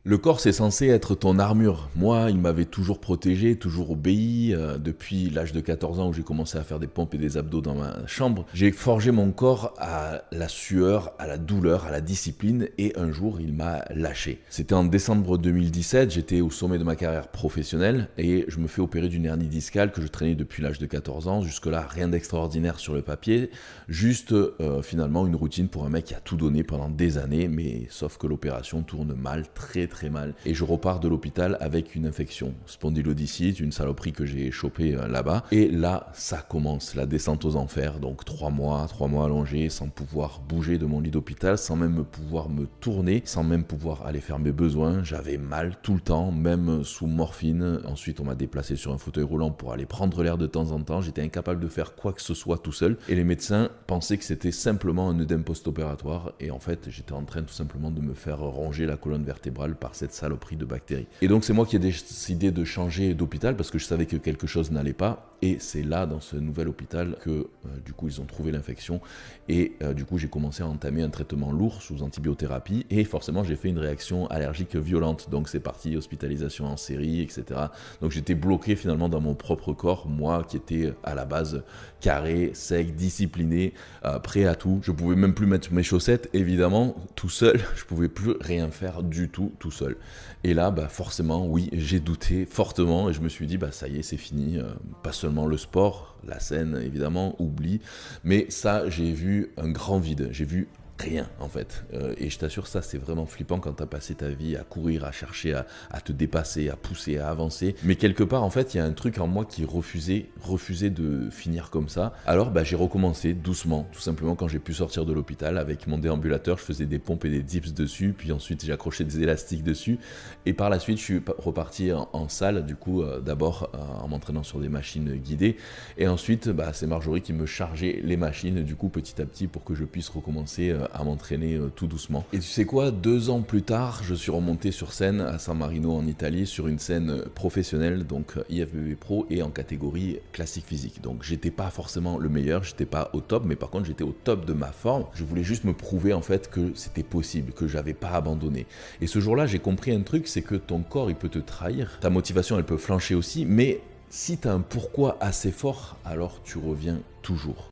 Le corps, c'est censé être ton armure. Moi, il m'avait toujours protégé, toujours obéi. Depuis l'âge de 14 ans où j'ai commencé à faire des pompes et des abdos dans ma chambre, j'ai forgé mon corps à la sueur, à la douleur, à la discipline et un jour, il m'a lâché. C'était en décembre 2017, j'étais au sommet de ma carrière professionnelle et je me fais opérer d'une hernie discale que je traînais depuis l'âge de 14 ans. Jusque-là, rien d'extraordinaire sur le papier, juste finalement une routine pour un mec qui a tout donné pendant des années, mais sauf que l'opération tourne mal, très mal. Et je repars de l'hôpital avec une infection, spondylodicite, une saloperie que j'ai chopée là-bas. Et là, ça commence, la descente aux enfers. Donc 3 mois allongés, sans pouvoir bouger de mon lit d'hôpital, sans même pouvoir me tourner, sans même pouvoir aller faire mes besoins. J'avais mal tout le temps, même sous morphine. Ensuite, on m'a déplacé sur un fauteuil roulant pour aller prendre l'air de temps en temps. J'étais incapable de faire quoi que ce soit tout seul. Et les médecins pensaient que c'était simplement un œdème post-opératoire. Et en fait, j'étais en train tout simplement de me faire ronger la colonne vertébrale par cette saloperie de bactéries. Et donc c'est moi qui ai décidé de changer d'hôpital parce que je savais que quelque chose n'allait pas. Et c'est là, dans ce nouvel hôpital, que du coup ils ont trouvé l'infection. Et du coup j'ai commencé à entamer un traitement lourd sous antibiothérapie. Et forcément j'ai fait une réaction allergique violente. Donc c'est parti, hospitalisation en série, etc. Donc j'étais bloqué finalement dans mon propre corps, moi qui étais à la base carré, sec, discipliné, prêt à tout. Je pouvais même plus mettre mes chaussettes, évidemment, tout seul. Je pouvais plus rien faire du tout seul. Et là, forcément, oui, j'ai douté fortement et je me suis dit, ça y est, c'est fini. Pas seulement le sport, la scène, évidemment, oublie. Mais ça, j'ai vu un grand vide. J'ai vu rien en fait, et je t'assure, ça c'est vraiment flippant quand t'as passé ta vie à courir, à chercher à te dépasser, à pousser, à avancer, mais quelque part en fait il y a un truc en moi qui refusait de finir comme ça. Alors j'ai recommencé doucement, tout simplement. Quand j'ai pu sortir de l'hôpital avec mon déambulateur, je faisais des pompes et des dips dessus, puis ensuite j'ai accroché des élastiques dessus, et par la suite je suis reparti en salle, du coup d'abord en m'entraînant sur des machines guidées, et ensuite c'est Marjorie qui me chargeait les machines du coup petit à petit pour que je puisse recommencer à m'entraîner tout doucement. Et tu sais quoi, 2 ans plus tard, je suis remonté sur scène à San Marino en Italie, sur une scène professionnelle, donc IFBB Pro, et en catégorie classique physique. Donc j'étais pas forcément le meilleur, j'étais pas au top, mais par contre j'étais au top de ma forme. Je voulais juste me prouver en fait que c'était possible, que j'avais pas abandonné. Et ce jour-là, j'ai compris un truc, c'est que ton corps il peut te trahir, ta motivation elle peut flancher aussi, mais si t'as un pourquoi assez fort, alors tu reviens toujours.